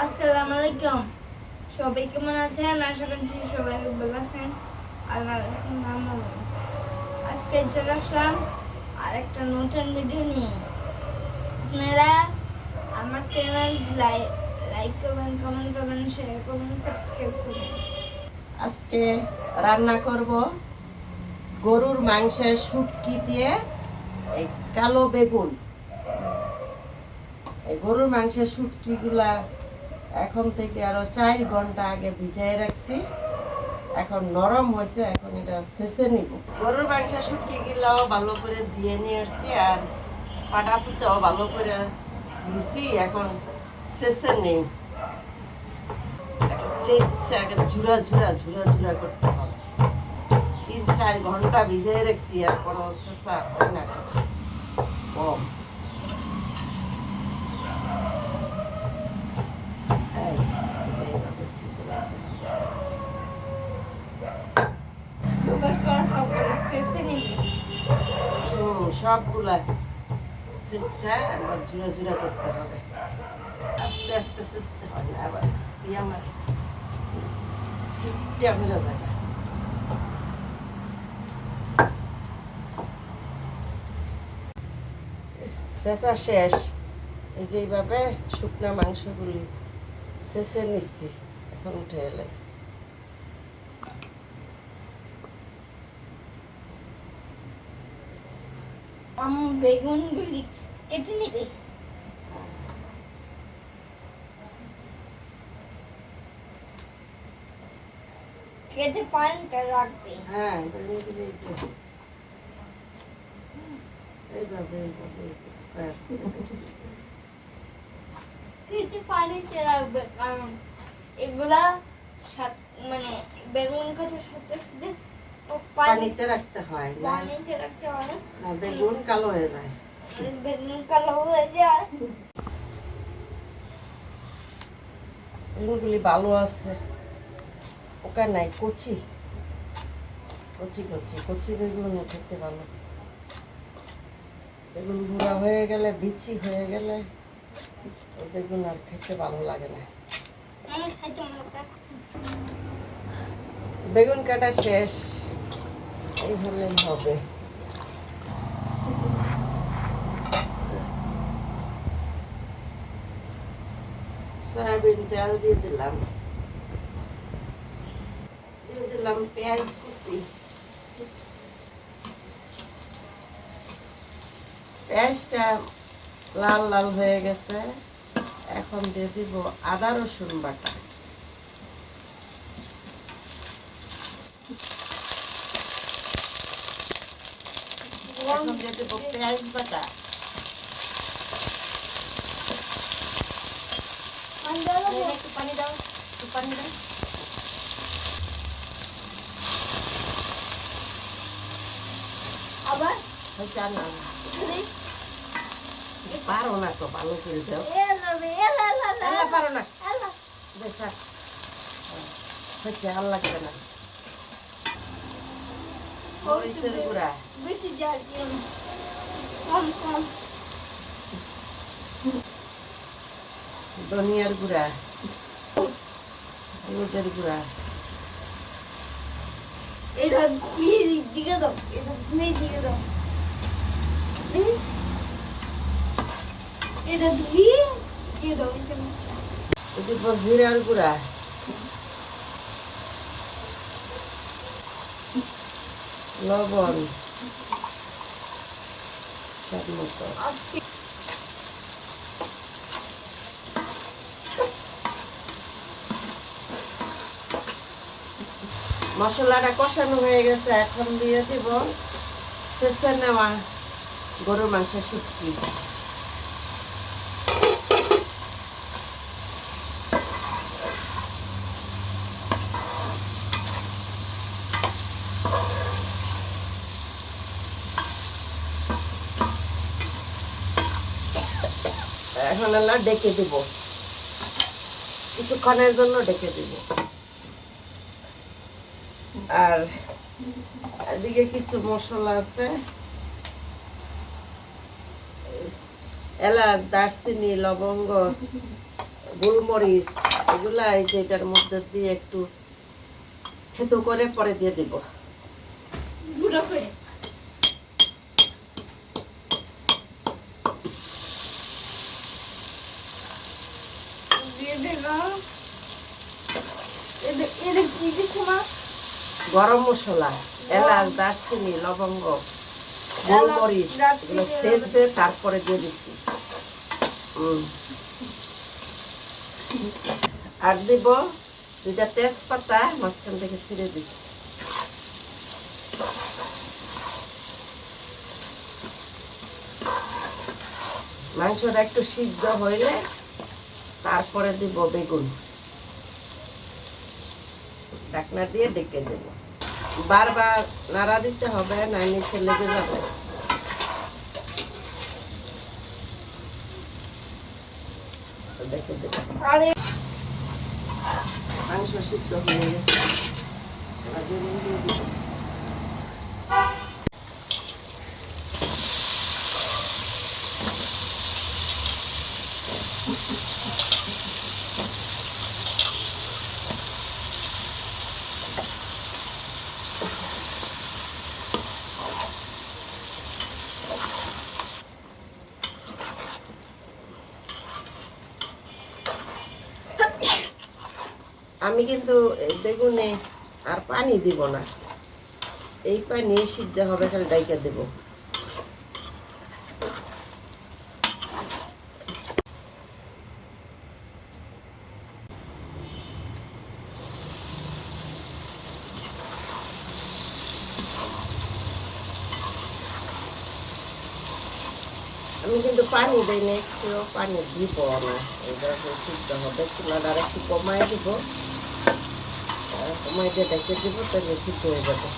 আসসালামু আলাইকুম। সবাই কেমন আছেন? আশা করছি সবাই ভালো আছেন। আজকে চলে আসলাম আর একটা নতুন ভিডিও নিয়ে। আপনারা আমার চ্যানেল লাইক করবেন, কমেন্ট করবেন, শেয়ার করবেন, সাবস্ক্রাইব করবেন। আজকে রান্না করব গরুর মাংসের শুটকি দিয়ে এই কালো বেগুন। এই গরুর মাংসের শুটকিগুলা এখন থেকে আরো 4 ঘন্টা আগে ভিজাই রাখছি। এখন নরম হয়েছে, এখন এটা ছেঁচে নিব। গরুর মাংসের শুটকিগুলাও ভালো করে দিয়ে নিয়ে আসছি, আর পাটা পুতাও ভালো করে ধুইছি। এখন ছেঁচে নেই, ছেঁচে আগে ঝুরা ঝুরা ঝুরা ঝুরা করতে হবে। 3-4 ঘন্টা ভিজিয়ে রাখছি, আর কোনো ছেঁচা হয় না কম। সবগুলা ছেঁচা আবার ঝুরা ঝুরা করতে হবে। আস্তে আস্তে ছেঁচতে হয় না, আবার আমার সিটটা ভেজা যায় না। ছেঁচা শেষ। এই যে এইভাবে শুকনা মাংসগুলি ছেঁচে নিচ্ছি, এখন উঠে এলে বেগুনগুলি কেটে নেবে। কেটে পানিটা রাখবে। হ্যাঁ, বেগুনগুলি এইভাবে এইভাবে স্কয়ার কেটে পানিতে রাখবে, কারণ এগুলা মানে বেগুন কাটার সাথে সাথে পানিতে রাখতে হয়, পানিতে রাখতে হয় না বেগুন কালো হয়ে যায়। বেগুন কালো হয়ে যায়। বেগুনগুলি ভালো আছে, ওকা নাই, কচি কচি কচি কচি বেগুন খেতে ভালো। বেগুন গুঁড়া হয়ে গেলে, বিচি হয়ে গেলে ওই বেগুন আর খেতে ভালো লাগে না। বেগুন কাটা শেষ, এই হলেই হবে। সয়াবিন তেল দিয়ে দিলাম, পেঁয়াজ কুচি। পেঁয়াজটা লাল লাল হয়ে গেছে, এখন দিয়ে দিব আদা রসুন বাটা। এখন দিয়ে দিব পেঁয়াজ বাটা। একটু পানি দাও, একটু পানি দাও। আবার হচ্ছে আর না, পারো না তো, ভালো করে দাও। পারো না, হচ্ছে আর লাগবে না। মরিচের গুঁড়া, বেশি জাল দিও না, কম কম। ধনিয়ার গুঁড়া, হলুদের গুঁড়া। এটা দিকে দাও, এটা দিকে দাও, এটা দিয়ে দাও। দিব জিরার গুঁড়া, লবণ স্বাদ মতো। মশলাটা কষানো হয়ে গেছে, এখন দিয়ে দিব ছেঁচে নেওয়া গরুর মাংসের শুটকি। এখন এলা ডেকে দিব, কিছুক্ষণের জন্য ডেকে দিব। আর এদিকে কিছু মশলা আছে, এলাচ, দারচিনি, লবঙ্গ গোলমরিচ এগুলা এই যে এটার মধ্যে দিয়ে একটু থেতো করে পরে দিয়ে দিব। গুঁড়ো করে দিয়ে দিলাম। এটা কি দিচ্ছো মা? গরম মশলা, এলাচ, দারচিনি, লবঙ্গ, গোলমরিচ এগুলো ছেঁচে তারপরে দিয়ে দিচ্ছি। আর দিব 2টা তেজপাতা মাঝখান থেকে ছিঁড়ে দিচ্ছি। মাংসটা একটু সিদ্ধ হইলে তারপরে দিব বেগুন। ঢাকনা দিয়ে ডেকে দেব। বারবার নাড়া দিতে হবে, না নিচে লেগে যাবে। ডেকে দেব। মাংস সিদ্ধ হয়ে গেছে। এবার বেগুন দিয়ে দিব। আমি কিন্তু এই বেগুনে আর পানি দিব না, এই পানি সিদ্ধ হবে, খালি ডাইকা দেব। আমি কিন্তু পানি দিই না, একটু পানি দিব না, এটা সিদ্ধ হবে। চুলাটা আর একটু কমাই দিব, কমাই দিয়ে ডেকে দিব, তাহলে সিদ্ধ হয়ে যাবে।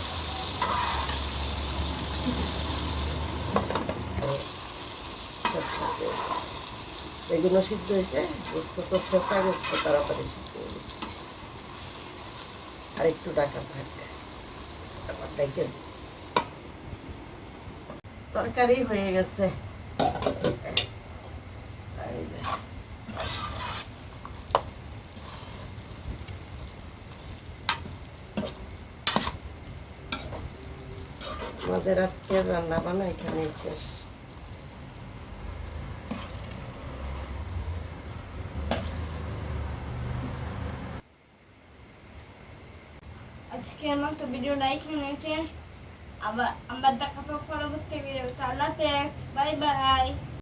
এগুলো সিদ্ধ হয়েছে, গোস্ত তো শেষা, গোস্ত তাড়াতাড়ি সিদ্ধ হয়ে গেছে। আর একটু ডাকা থাকে, আবার ডেকে তরকারি হয়ে গেছে। আমাদের আজকের রান্না বান্না এখানেই শেষ। আজকের মতো ভিডিওটা এখানে শেষ। আবার আমরা দেখা পাবো পরবর্তী ভিডিওতে। আল্লাহ হাফেজ, বাই বাই।